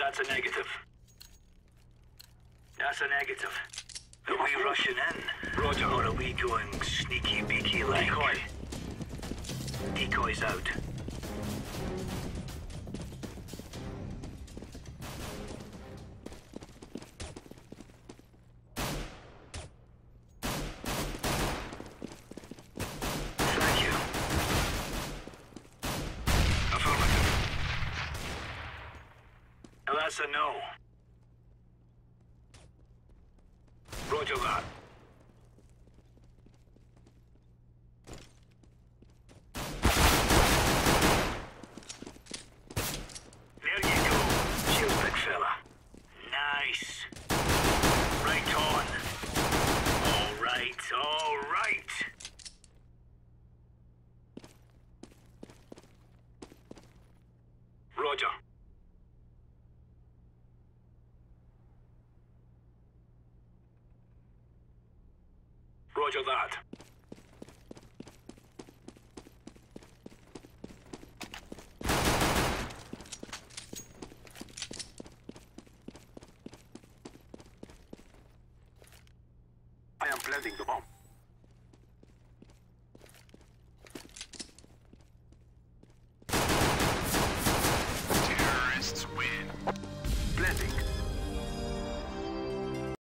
That's a negative. That's a negative. Are we rushing in? Roger. Or are we going sneaky beaky like? Decoy. Decoy's out. Thank you. Affirmative. Now that's a no. Roger that. There you go. Cheers, big fella. Nice. Right on. All right, all right. Roger. Roger that. I am planting the bomb.